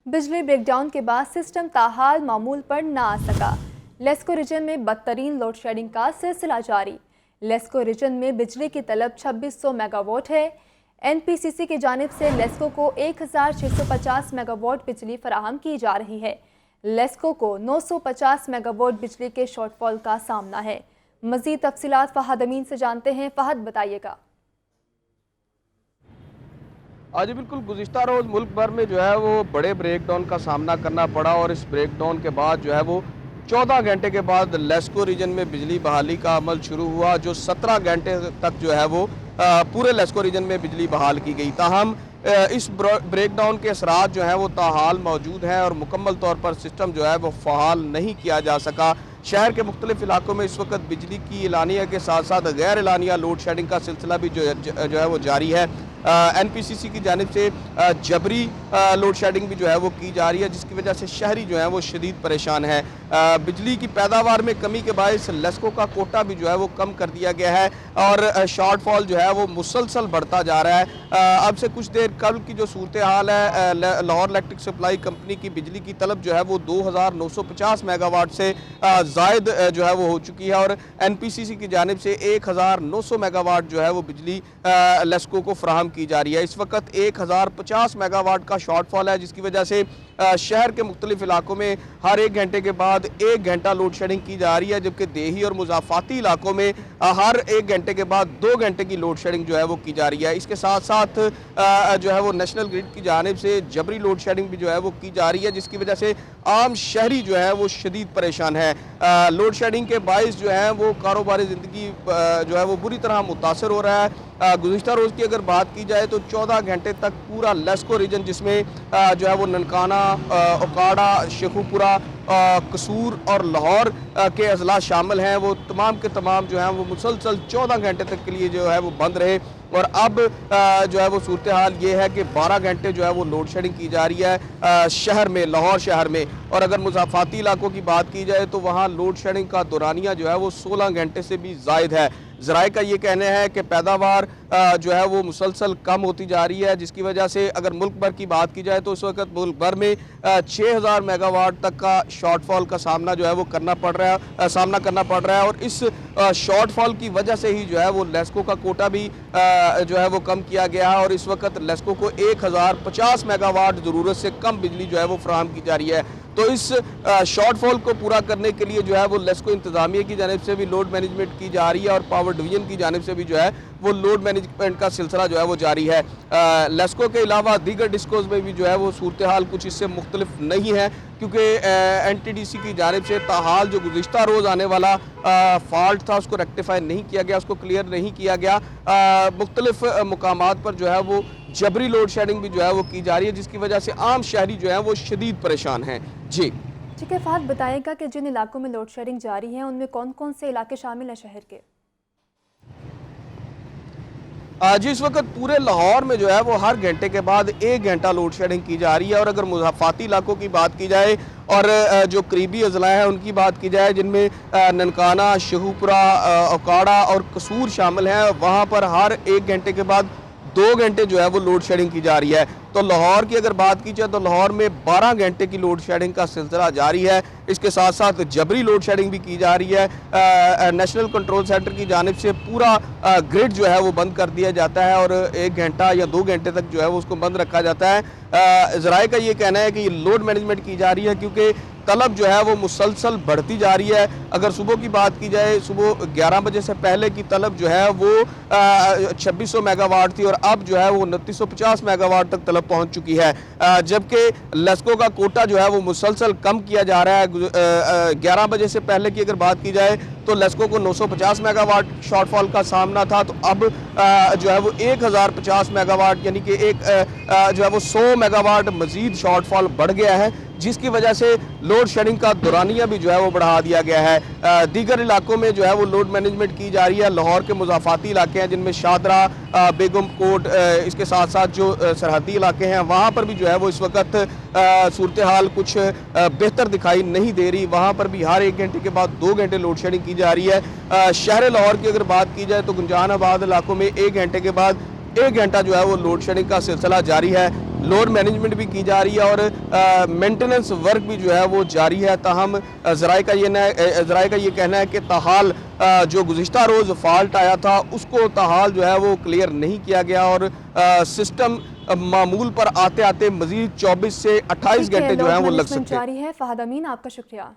बिजली ब्रेकडाउन के बाद सिस्टम ताहाल मामूल पर न आ सका। लेस्को रीजन में बदतरीन लोड शेडिंग का सिलसिला जारी। लेस्को रीजन में बिजली की तलब 2600 मेगावाट है। एनपीसीसी की जानिब से लेस्को को 1650 मेगावाट बिजली फराहम की जा रही है। लेस्को को 950 मेगावाट बिजली के शॉर्टफॉल का सामना है। मजीद तफसीलात फहद अमीन से जानते हैं। फहद, बताइएगा। आज बिल्कुल गुज़िश्ता रोज़ मुल्क भर में जो है वो बड़े ब्रेकडाउन का सामना करना पड़ा और इस ब्रेकडाउन के बाद जो है वो 14 घंटे के बाद लेस्को रीजन में बिजली बहाली का अमल शुरू हुआ, जो 17 घंटे तक जो है वो पूरे लेस्को रीजन में बिजली बहाल की गई। ताहम इस ब्रेकडाउन के असरात जो हैं वो ताहाल मौजूद हैं और मुकम्मल तौर पर सिस्टम जो है वो फ़ाल नहीं किया जा सका। शहर के मुख्तलिफ इलाकों में इस वक्त बिजली की एलानिया के साथ साथ गैर एलानिया लोड शेडिंग का सिलसिला भी जो है वो जारी है। एनपीसीसी की जानिब से जबरी लोड शेडिंग भी जो है वो की जा रही है, जिसकी वजह से शहरी जो है वो शदीद परेशान है। बिजली की पैदावार में कमी के बायस लेस्को का कोटा भी जो है वो कम कर दिया गया है और शॉर्टफॉल जो है वो मुसलसल बढ़ता जा रहा है। अब से कुछ देर कल की जो सूरत हाल है, लाहौर इलेक्ट्रिक सप्लाई कंपनी की बिजली की तलब जो है वो 2950 मेगावाट से जायद जो है वो हो चुकी है और एनपीसीसी की जानिब से 1900 मेगावाट जो है वो बिजली लेस्को को फराहम की जा रही है। इस वक्त 1050 मेगावाट का शॉर्टफॉल है, जिसकी वजह से शहर के मुख्तलिफ इलाकों में हर 1 घंटे के बाद 1 घंटा लोड शेडिंग की जा रही है, जबकि देही और मुजाफाती इलाकों में हर 1 घंटे के बाद 2 घंटे की लोड शेडिंग जो है वो की जा रही है। इसके साथ साथ जो है वो नेशनल ग्रिड की जानिब से जबरी लोड शेडिंग भी जो है वो की जा रही है, जिसकी वजह से आम शहरी जो है वो शदीद परेशान है। लोड शेडिंग के बायस जो है वो कारोबारी ज़िंदगी जो है वो बुरी तरह मुतासर हो रहा है। गुज़िश्ता रोज़ की अगर बात की जाए तो 14 घंटे तक पूरा लेस्को रीजन, जिसमें जो है वो ननकाना, ओकाड़ा, शेखुपुरा, कसूर और लाहौर के अजला शामिल हैं, वो तमाम के तमाम जो हैं वो मुसलसल 14 घंटे तक के लिए जो है वो बंद रहे। और अब जो है वो सूरत हाल ये है कि 12 घंटे जो है वो लोड शेडिंग की जा रही है शहर में, लाहौर शहर में। और अगर मुजाफाती इलाकों की बात की जाए तो वहाँ लोड शेडिंग का दौरानिया जो है वो 16 घंटे से भी ज़ायद है। ज़राए का ये कहना है कि पैदावार जो है वो मुसलसल कम होती जा रही है, जिसकी वजह से अगर मुल्क भर की बात की जाए तो इस वक्त मुल्क भर में 6000 मेगावाट तक का शॉर्टफॉल का सामना जो है वो करना पड़ रहा है और इस शॉर्टफॉल की वजह से ही जो है वो लेस्को का कोटा भी जो है वो कम किया गया है और इस वक्त लेस्को को 1050 मेगावाट ज़रूरत से कम बिजली जो है वो फराहम की जा रही है। तो इस शॉर्टफॉल को पूरा करने के लिए जो है वो लेस्को इंतज़ामिया की जानिब से भी लोड मैनेजमेंट की जा रही है और पावर डिवीज़न की जानिब से भी जो है वो लोड मैनेजमेंट का सिलसिला जो है वो जारी है। लेस्को के अलावा दीगर डिस्कोज में भी जो है वो सूरत हाल कुछ इससे मुख्तलिफ नहीं है, क्योंकि एनटीडीसी की जानिब से ताहाल जो गुज़िश्ता रोज़ आने वाला फॉल्ट था उसको रेक्टिफाई नहीं किया गया, उसको क्लियर नहीं किया गया। मुख्तलिफ मुकामात पर जो है वो जबरी लोड शेडिंग भी जो है वो की जा रही है, जिसकी वजह से आम शहरी जो है वो शदीद परेशान हैं। जी ठीक है फहद, बताएगा कि जिन इलाकों में लोड शेडिंग जारी है उनमें कौन कौन से इलाके शामिल हैं शहर के? जी, इस वक्त पूरे लाहौर में जो है वो हर घंटे के बाद 1 घंटा लोड शेडिंग की जा रही है और अगर मुज़ाफ़ाती इलाकों की बात की जाए और जो करीबी अजला हैं उनकी बात की जाए, जिनमें ननकाना, शेखुपुरा, ओकाड़ा और कसूर शामिल हैं, वहाँ पर हर 1 घंटे के बाद 2 घंटे जो है वो लोड शेडिंग की जा रही है। तो लाहौर की अगर बात की जाए तो लाहौर में 12 घंटे की लोड शेडिंग का सिलसिला जारी है। इसके साथ साथ जबरी लोड शेडिंग भी की जा रही है। नेशनल कंट्रोल सेंटर की जानिब से पूरा ग्रिड जो है वो बंद कर दिया जाता है और 1 घंटा या 2 घंटे तक जो है वो उसको बंद रखा जाता है। ज़राए का ये कहना है कि ये लोड मैनेजमेंट की जा रही है क्योंकि तलब जो है वो मुसलसल बढ़ती जा रही है। अगर सुबह की बात की जाए, सुबह 11 बजे से पहले की तलब जो है वो 2600 मेगावाट थी और अब जो है वो 2950 मेगावाट तक तलब पहुंच चुकी है, जबकि लेस्को का कोटा जो है वो मुसलसल कम किया जा रहा है। 11 बजे से पहले की अगर बात की जाए तो लेस्को को 950 मेगावाट शॉर्टफॉल का सामना था, तो अब जो है वो 1050 मेगावाट यानी कि एक जो है वो 100 मेगावाट मजीद शॉर्टफॉल बढ़ गया है, जिसकी वजह से लोड शेडिंग का दौरानिया भी जो है वो बढ़ा दिया गया है। दीगर इलाकों में जो है वो लोड मैनेजमेंट की जा रही है। लाहौर के मुजाफाती इलाके हैं जिनमें शादरा, बेगम कोट, इसके साथ साथ जो सरहदी इलाके हैं वहाँ पर भी जो है वो इस वक्त सूरत हाल कुछ बेहतर दिखाई नहीं दे रही। वहाँ पर भी हर 1 घंटे के बाद 2 घंटे लोड शेडिंग की जा रही है। शहर लाहौर की अगर बात की जाए तो गुंजानाबाद इलाकों में 1 घंटे के बाद 1 घंटा जो है वो लोड शेडिंग का सिलसिला जारी है। लोड मैनेजमेंट भी की जा रही है और मेंटेनेंस वर्क भी जो है वो जारी है। ताहम ज़राए का ये कहना है कि ताहाल जो गुज़िश्ता रोज़ फॉल्ट आया था उसको ताहाल जो है वो क्लियर नहीं किया गया और सिस्टम मामूल पर आते आते मजीद 24 से 28 घंटे जो है वो लग सकते हैं। जारी है। फहद अमीन, आपका शुक्रिया।